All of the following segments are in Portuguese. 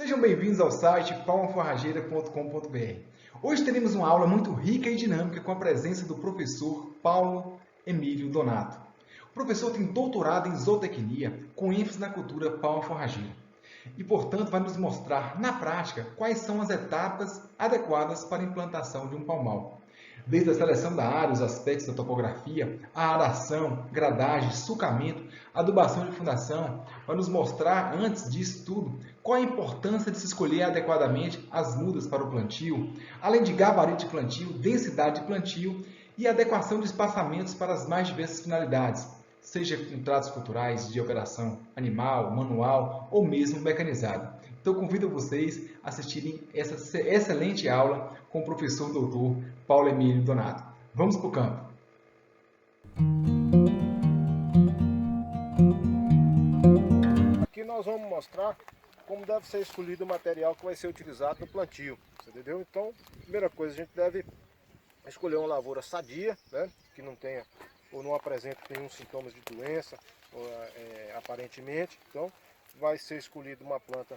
Sejam bem-vindos ao site palmaforrageira.com.br. Hoje teremos uma aula muito rica e dinâmica com a presença do professor Paulo Emílio Donato. O professor tem doutorado em zootecnia com ênfase na cultura palma-forrageira e, portanto, vai nos mostrar na prática quais são as etapas adequadas para a implantação de um palmal. Desde a seleção da área, os aspectos da topografia, a aração, gradagem, sulcamento, adubação de fundação, vai nos mostrar, antes disso tudo, qual a importância de se escolher adequadamente as mudas para o plantio, além de gabarito de plantio, densidade de plantio e adequação de espaçamentos para as mais diversas finalidades, seja com tratos culturais, de operação animal, manual ou mesmo mecanizada. Então, convido vocês a assistirem essa excelente aula com o professor doutor Paulo Emílio Donato. Vamos para o campo! Aqui nós vamos mostrar como deve ser escolhido o material que vai ser utilizado no plantio, entendeu? Então, primeira coisa, a gente deve escolher uma lavoura sadia, né, que não tenha ou não apresente nenhum sintomas de doença, aparentemente. Então, vai ser escolhida uma planta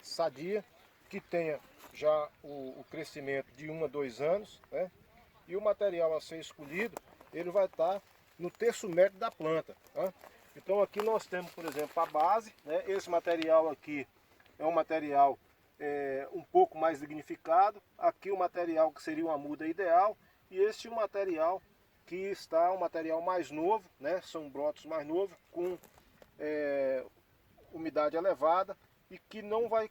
sadia, que tenha já o crescimento de 1 a 2 anos, né? E o material a ser escolhido, ele vai estar no terço médio da planta, tá? Então aqui nós temos, por exemplo, a base, né? Esse material aqui é um material um pouco mais lignificado. Aqui o material que seria uma muda ideal, e este material que está um material mais novo, né? São brotos mais novos, com umidade elevada, e que não vai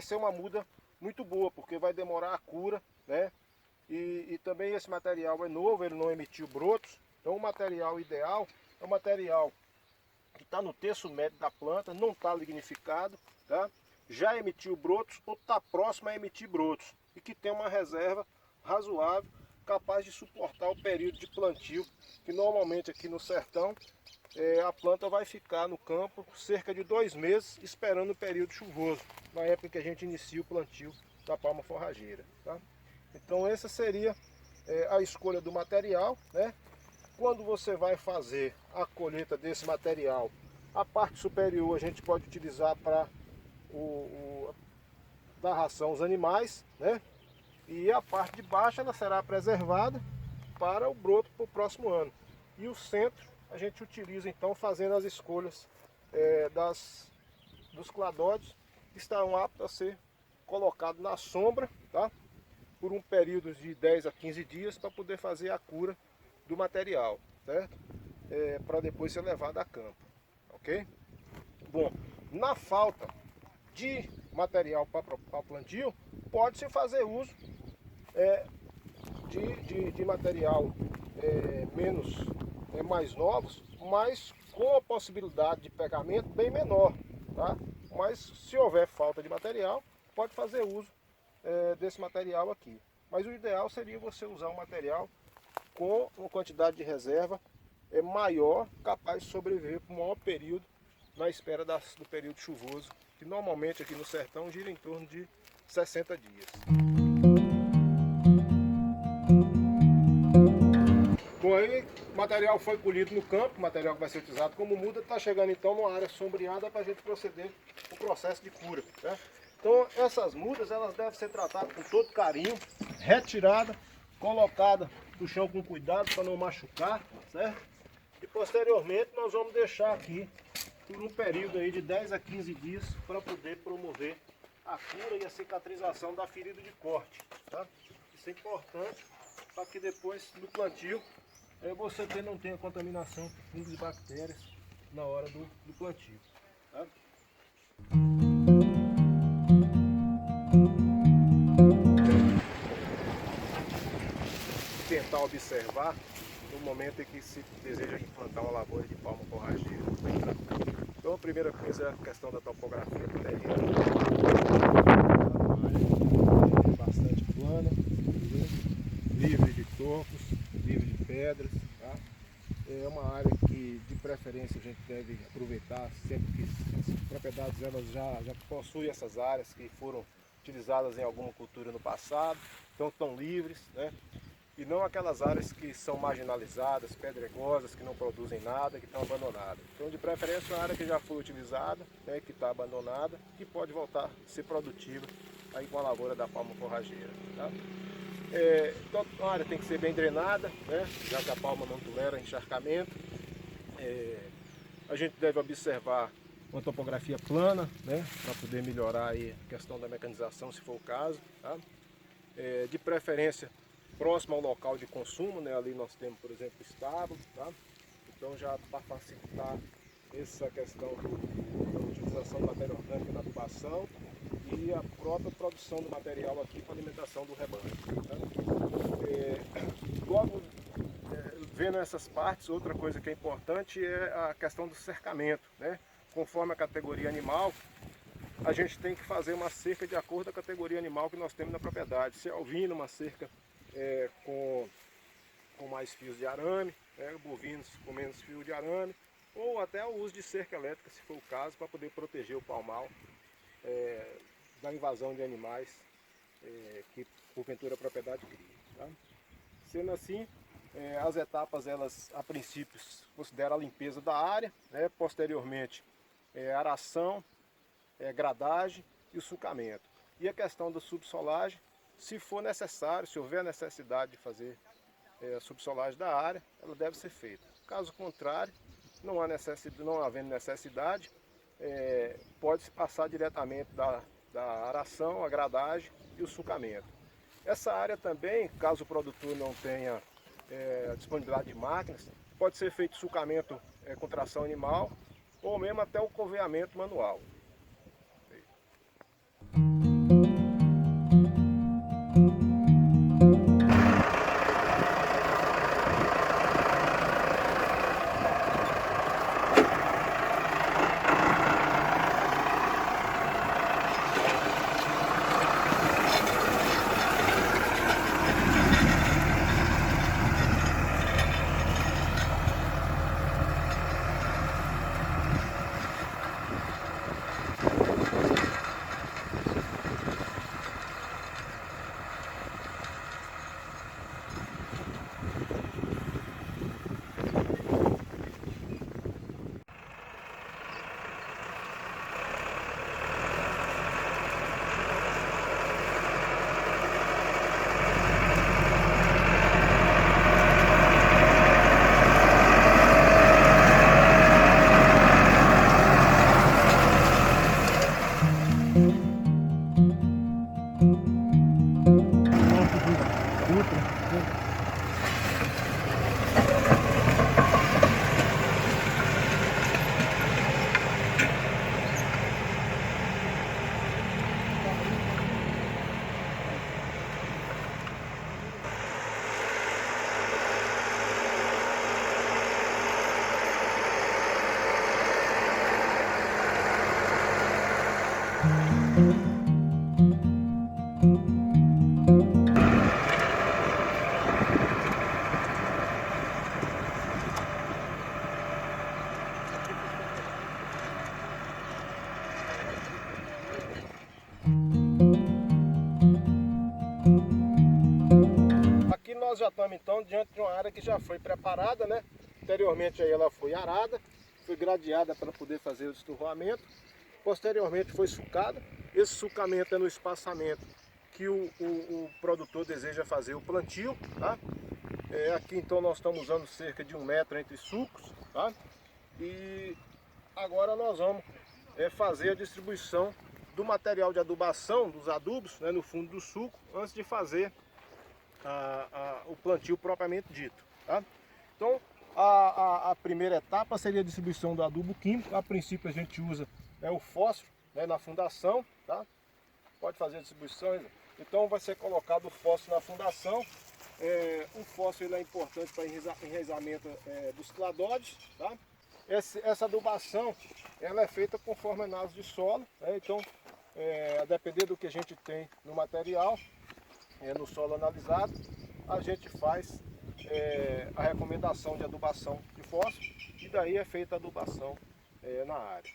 ser uma muda muito boa, porque vai demorar a cura, né? E também esse material é novo, ele não emitiu brotos. Então o material ideal é um material que está no terço médio da planta, não está lignificado, tá? Já emitiu brotos ou está próximo a emitir brotos, e que tem uma reserva razoável, capaz de suportar o período de plantio, que normalmente aqui no sertão a planta vai ficar no campo cerca de 2 meses esperando o período chuvoso, na época que a gente inicia o plantio da palma forrageira, tá? Então essa seria a escolha do material, né? Quando você vai fazer a colheita desse material, a parte superior a gente pode utilizar para dar ração aos animais, né? E a parte de baixo ela será preservada para o broto para o próximo ano. E o centro a gente utiliza então fazendo as escolhas dos cladódios, que estarão aptos a ser colocados na sombra, tá? Por um período de 10 a 15 dias para poder fazer a cura do material, certo? Para depois ser levado a campo, ok? Bom, na falta de material para plantio, pode-se fazer uso de material mais novos, mas com a possibilidade de pegamento bem menor, tá? Mas se houver falta de material, pode fazer uso desse material aqui. Mas o ideal seria você usar um material com uma quantidade de reserva maior, capaz de sobreviver por um maior período na espera do período chuvoso, que normalmente aqui no sertão gira em torno de 60 dias. Bom, aí o material foi colhido no campo, o material que vai ser utilizado como muda, está chegando então numa área sombreada para a gente proceder o processo de cura, né? Então essas mudas elas devem ser tratadas com todo carinho, retirada, colocada no chão com cuidado para não machucar, certo? E posteriormente nós vamos deixar aqui por um período aí de 10 a 15 dias para poder promover a cura e a cicatrização da ferida de corte, tá? Isso é importante para que depois do plantio você não tenha contaminação por fungos e bactérias na hora do plantio, tá? Tentar observar no momento em que se deseja implantar uma lavoura de palma forrageira. Então a primeira coisa é a questão da topografia do terreno. Bastante plana, livre de tocos, livre de pedras, tá? É uma área que de preferência a gente deve aproveitar sempre que as propriedades elas já possuem essas áreas que foram utilizadas em alguma cultura no passado, então estão livres, né? e não aquelas áreas que são marginalizadas, pedregosas, que não produzem nada, que estão abandonadas. Então, de preferência, uma área que já foi utilizada, né, que está abandonada, que pode voltar a ser produtiva aí com a lavoura da palma forrageira. Tá? Então, a área tem que ser bem drenada, né, já que a palma não tolera encharcamento. A gente deve observar uma topografia plana, né, para poder melhorar aí a questão da mecanização, se for o caso. Tá? De preferência, próximo ao local de consumo, né? Ali nós temos, por exemplo, o estábulo, tá? Então já para facilitar essa questão da utilização de matéria orgânica na adubação e a própria produção do material aqui para alimentação do rebanho. Tá? Logo, vendo essas partes, outra coisa que é importante é a questão do cercamento, né? Conforme a categoria animal, a gente tem que fazer uma cerca de acordo com a categoria animal que nós temos na propriedade. Se é ovino, uma cerca com mais fios de arame, né? Bovinos com menos fio de arame, ou até o uso de cerca elétrica, se for o caso, para poder proteger o palmal da invasão de animais que porventura a propriedade cria. Tá? Sendo assim, as etapas, elas a princípio consideram a limpeza da área, né? Posteriormente aração, gradagem e o sulcamento. E a questão da subsolagem, se for necessário, se houver necessidade de fazer a subsolagem da área, ela deve ser feita. Caso contrário, não havendo necessidade, pode-se passar diretamente da aração, a gradagem e o sulcamento. Essa área também, caso o produtor não tenha a disponibilidade de máquinas, pode ser feito sulcamento com tração animal ou mesmo até o coveamento manual. Aqui nós já estamos então diante de uma área que já foi preparada, né? Anteriormente aí ela foi arada, foi gradeada para poder fazer o desturramento, posteriormente foi sulcada. Esse sulcamento é no espaçamento que o produtor deseja fazer o plantio, tá? Aqui então nós estamos usando cerca de 1 metro entre sulcos, tá? E agora nós vamos fazer a distribuição do material de adubação, dos adubos, né, no fundo do sulco, antes de fazer o plantio propriamente dito. Tá? Então, a primeira etapa seria a distribuição do adubo químico. A princípio a gente usa o fósforo, né, na fundação. Tá? Pode fazer a distribuição. Então vai ser colocado o fósforo na fundação. O fósforo ele é importante para enraizamento dos cladóides. Tá? Essa adubação ela é feita conforme análise de solo. Né? Então, a depender do que a gente tem no material, no solo analisado, a gente faz a recomendação de adubação de fósforo e daí é feita a adubação na área.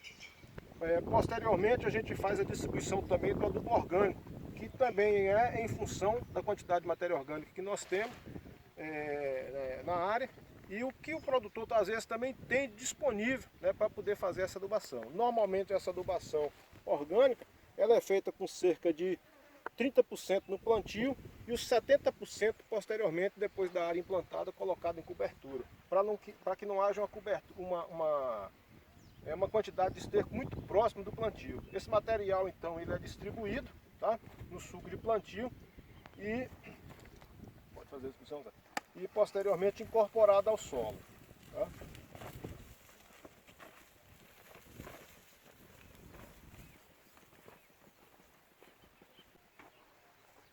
Posteriormente a gente faz a distribuição também do adubo orgânico, que também é em função da quantidade de matéria orgânica que nós temos, na área, e o que o produtor às vezes também tem disponível, né, para poder fazer essa adubação. Normalmente essa adubação orgânica ela é feita com cerca de 30% no plantio e os 70% posteriormente, depois da área implantada, colocada em cobertura, para que não haja uma cobertura, uma quantidade de esterco muito próximo do plantio. Esse material então ele é distribuído, tá, no suco de plantio e pode fazer a discussão, tá? E posteriormente incorporado ao solo. Tá?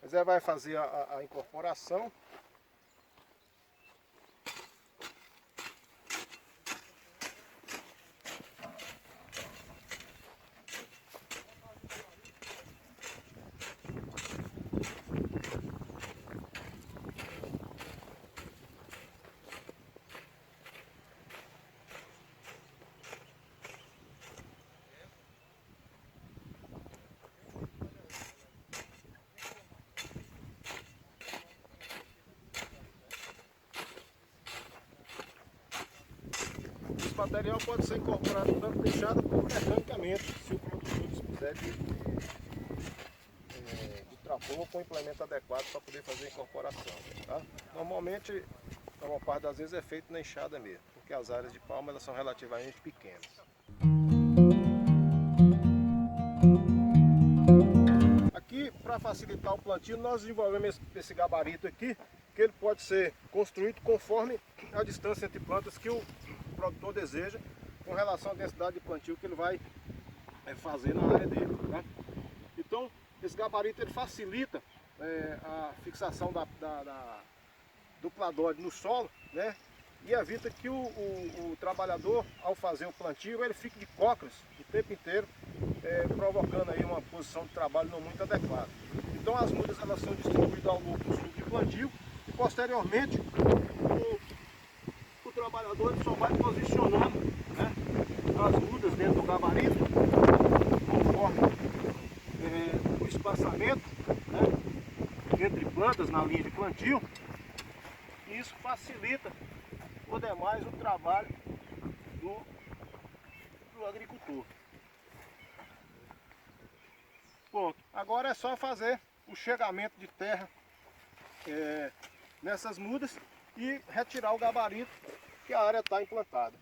Mas vai fazer a incorporação. Esse material pode ser incorporado tanto na enxada como mecanicamente, se o produtor dispuser de trator com implemento adequado para poder fazer a incorporação. Tá? Normalmente, a maior parte das vezes é feito na enxada mesmo, porque as áreas de palma elas são relativamente pequenas. Aqui, para facilitar o plantio, nós desenvolvemos esse gabarito aqui, que ele pode ser construído conforme a distância entre plantas que o produtor deseja, com relação à densidade de plantio que ele vai fazer na área dele. Tá? Então, esse gabarito ele facilita a fixação do pladóide no solo, né? E evita que o trabalhador, ao fazer o plantio, ele fique de cócoras o tempo inteiro, provocando aí uma posição de trabalho não muito adequada. Então as mudas elas são distribuídas ao longo do ciclo de plantio e posteriormente o trabalhador ele só vai posicionando, né, as mudas dentro do gabarito, conforme o espaçamento, né, entre plantas na linha de plantio, e isso facilita o demais o trabalho do agricultor. Pronto, agora é só fazer o chegamento de terra nessas mudas e retirar o gabarito que a área está implantada.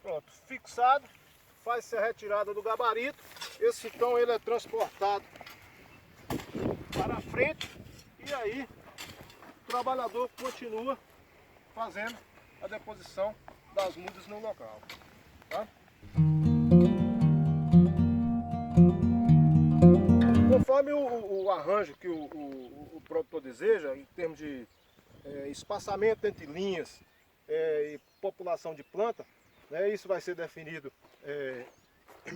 Pronto, fixado, faz-se a retirada do gabarito. Esse então ele é transportado para frente e aí o trabalhador continua fazendo a deposição das mudas no local. Tá? Conforme o arranjo que o produtor deseja, em termos de espaçamento entre linhas e população de planta, né, isso vai ser definido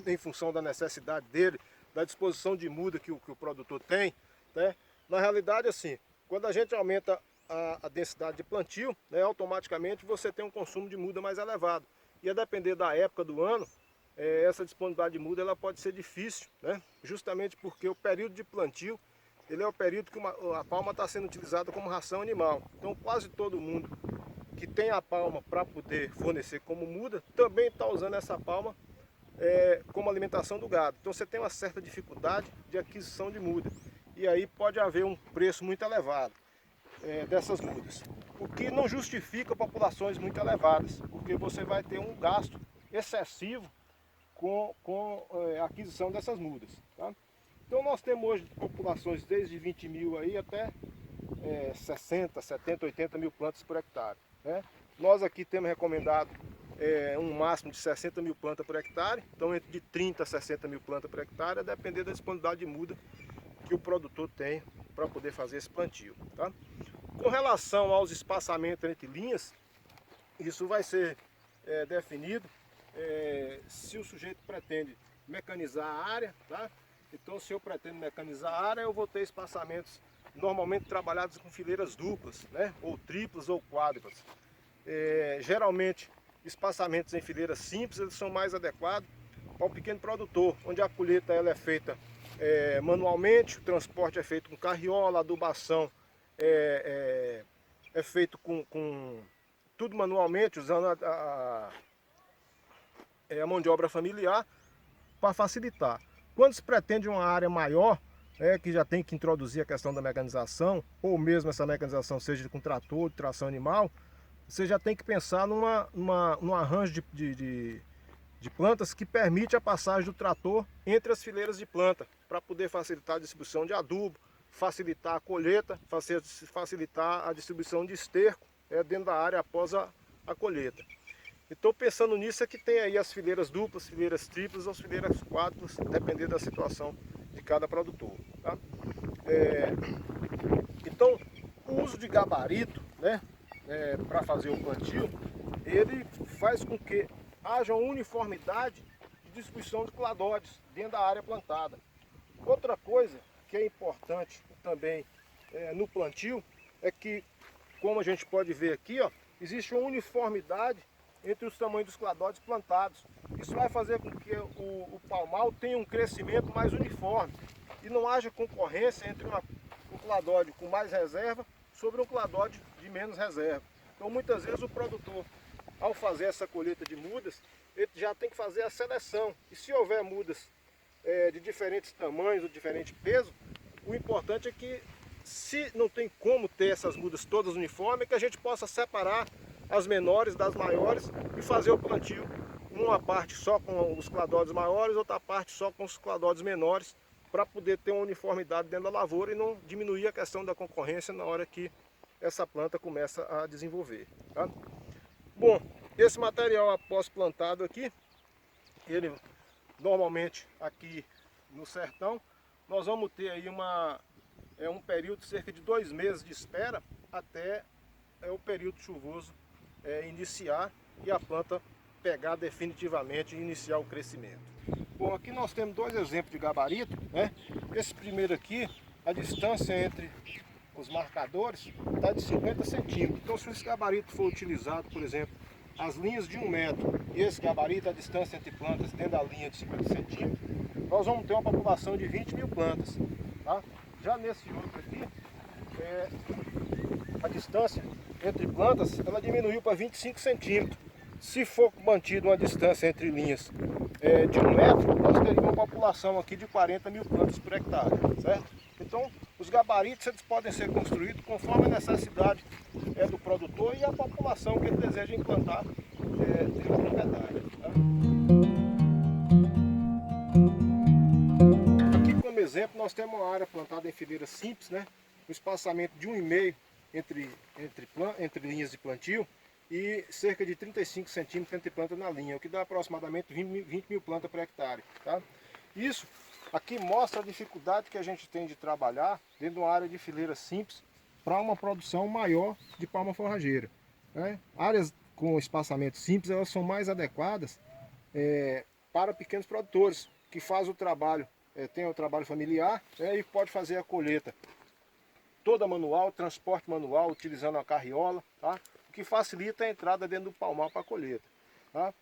em função da necessidade dele, da disposição de muda que o produtor tem. Né? Na realidade, assim, quando a gente aumenta a densidade de plantio, né, automaticamente você tem um consumo de muda mais elevado. E a depender da época do ano, essa disponibilidade de muda ela pode ser difícil, né? Justamente porque o período de plantio ele é o período que a palma está sendo utilizada como ração animal. Então quase todo mundo que tem a palma para poder fornecer como muda, também está usando essa palma como alimentação do gado. Então você tem uma certa dificuldade de aquisição de muda. E aí pode haver um preço muito elevado dessas mudas. O que não justifica populações muito elevadas, porque você vai ter um gasto excessivo com a aquisição dessas mudas. Tá? Então nós temos hoje populações desde 20 mil aí até 60, 70, 80 mil plantas por hectare. Né? Nós aqui temos recomendado um máximo de 60 mil plantas por hectare, então entre de 30 a 60 mil plantas por hectare, a depender da disponibilidade de muda que o produtor tem para poder fazer esse plantio. Tá? Com relação aos espaçamentos entre linhas, isso vai ser definido se o sujeito pretende mecanizar a área. Tá? Então, se eu pretendo mecanizar a área, eu vou ter espaçamentos normalmente trabalhados com fileiras duplas, né? Ou triplas ou quádruplas. Geralmente, espaçamentos em fileiras simples eles são mais adequados para o pequeno produtor, onde a colheita ela é feita manualmente, o transporte é feito com carriola, a adubação é feito com tudo manualmente, usando a mão de obra familiar para facilitar. Quando se pretende uma área maior, que já tem que introduzir a questão da mecanização, ou mesmo essa mecanização seja com trator, de tração animal, você já tem que pensar num arranjo de plantas que permite a passagem do trator entre as fileiras de planta, para poder facilitar a distribuição de adubo, facilitar a colheita, facilitar a distribuição de esterco dentro da área após a colheita. Então, pensando nisso, é que tem aí as fileiras duplas, fileiras triplas ou fileiras quádruplas, dependendo da situação de cada produtor. Tá? Então, o uso de gabarito, né, para fazer o plantio, ele faz com que haja uma uniformidade de distribuição de cladóides dentro da área plantada. Outra coisa que é importante também no plantio é que, como a gente pode ver aqui, ó, existe uma uniformidade entre os tamanhos dos cladóides plantados. Isso vai fazer com que o palmal tenha um crescimento mais uniforme e não haja concorrência entre um cladóide com mais reserva sobre um cladóide de menos reserva. Então, muitas vezes o produtor, ao fazer essa colheita de mudas, ele já tem que fazer a seleção. E se houver mudas de diferentes tamanhos ou diferente peso, o importante é que, se não tem como ter essas mudas todas uniformes, que a gente possa separar as menores das maiores e fazer o plantio, uma parte só com os cladóides maiores, outra parte só com os cladóides menores, para poder ter uma uniformidade dentro da lavoura e não diminuir a questão da concorrência na hora que essa planta começa a desenvolver. Tá? Bom, esse material após plantado aqui, ele normalmente aqui no sertão, nós vamos ter aí um período de cerca de 2 meses de espera até o período chuvoso iniciar e a planta pegar definitivamente e iniciar o crescimento. Bom, aqui nós temos 2 exemplos de gabarito, né? Esse primeiro aqui, a distância entre os marcadores está de 50 centímetros. Então, se esse gabarito for utilizado, por exemplo, as linhas de 1 metro e esse gabarito, a distância entre plantas dentro da linha de 50 centímetros, nós vamos ter uma população de 20 mil plantas. Tá? Já nesse outro aqui, a distância entre plantas ela diminuiu para 25 centímetros. Se for mantido uma distância entre linhas de 1 metro, nós teríamos uma população aqui de 40 mil plantas por hectare, certo? Então, os gabaritos eles podem ser construídos conforme a necessidade do produtor e a população que ele deseja implantar dentro da propriedade. Tá? Aqui, como exemplo, nós temos uma área plantada em fileira simples, né? Um espaçamento de 1,5 entre linhas de plantio e cerca de 35 centímetros entre planta na linha, o que dá aproximadamente 20 mil plantas por hectare. Tá? Isso aqui mostra a dificuldade que a gente tem de trabalhar dentro de uma área de fileira simples para uma produção maior de palma forrageira. Né? Áreas com espaçamento simples elas são mais adequadas para pequenos produtores que fazem o trabalho, tem o trabalho familiar e pode fazer a colheita toda manual, transporte manual, utilizando a carriola, tá? O que facilita a entrada dentro do palmar para a colheita. Tá?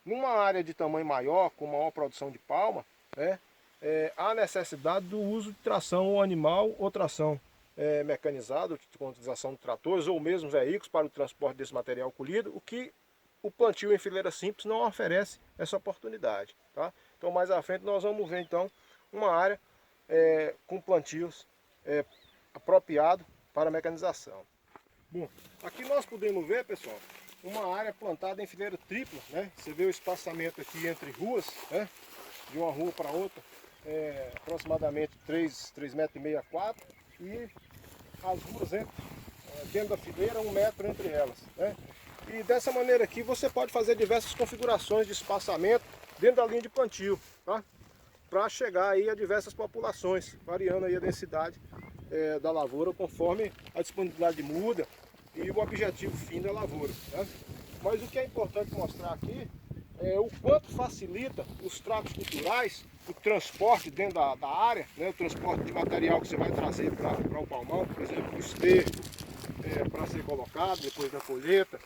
Numa área de tamanho maior, com maior produção de palma, há necessidade do uso de tração ou animal ou tração mecanizada, com a utilização de tratores ou mesmo veículos para o transporte desse material colhido, o que o plantio em fileira simples não oferece essa oportunidade. Tá? Então mais à frente nós vamos ver então uma área com plantios apropriado para a mecanização. Bom, aqui nós podemos ver, pessoal, uma área plantada em fileira tripla, né? Você vê o espaçamento aqui entre ruas, né? De uma rua para outra, aproximadamente 3,5 metros a 4, e as ruas dentro da fileira 1 metro entre elas, né? E dessa maneira aqui você pode fazer diversas configurações de espaçamento dentro da linha de plantio, tá? para chegar aí a diversas populações, variando aí a densidade da lavoura conforme a disponibilidade muda e o objetivo fim da lavoura, né? Mas o que é importante mostrar aqui é o quanto facilita os tratos culturais, o transporte dentro da área, né? O transporte de material que você vai trazer para o palmão, por exemplo, o esterco para ser colocado depois da colheita,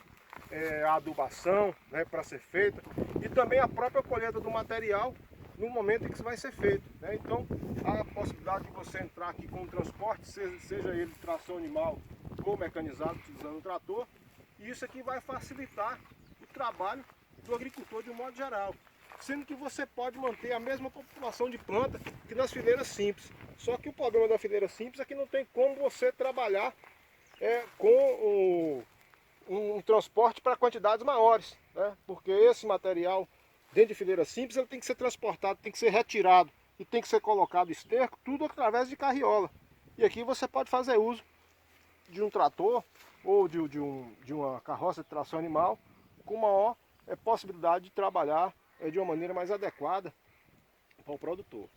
a adubação, né, para ser feita, e também a própria colheita do material no momento em que isso vai ser feito, né? Então, há a possibilidade de você entrar aqui com o transporte, seja ele tração animal ou mecanizado, utilizando o trator, e isso aqui vai facilitar o trabalho do agricultor de um modo geral, sendo que você pode manter a mesma população de planta que nas fileiras simples. Só que o problema da fileira simples é que não tem como você trabalhar com um transporte para quantidades maiores, né? Porque esse material dentro de fileira simples ele tem que ser transportado, tem que ser retirado e tem que ser colocado esterco, tudo através de carriola. E aqui você pode fazer uso de um trator ou de uma carroça de tração animal com maior possibilidade de trabalhar de uma maneira mais adequada para o produtor.